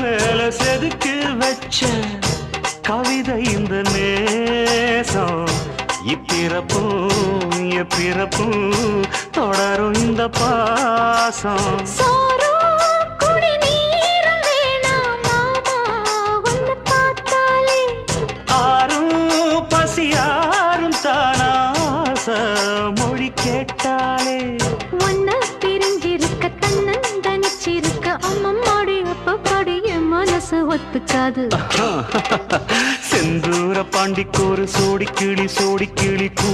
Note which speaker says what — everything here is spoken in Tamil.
Speaker 1: மேல செதுக்கு வச்ச கவிதை இந்த நேசம் இப்பிறப்பும் எப்பிறப்பும் தொடரும் இந்த பாசம் ஆரும் பசியாரும் தானாச மொழி கேட்டாலே
Speaker 2: ஒன்ன பிரிஞ்சிருக்க தன்னந்தனிச்சிருக்க அம்மம்மாடி அப்பப்படி என் மனசு ஒத்துக்காது
Speaker 1: செந்தூர பாண்டிக்கோரு சோடி கிளி கூ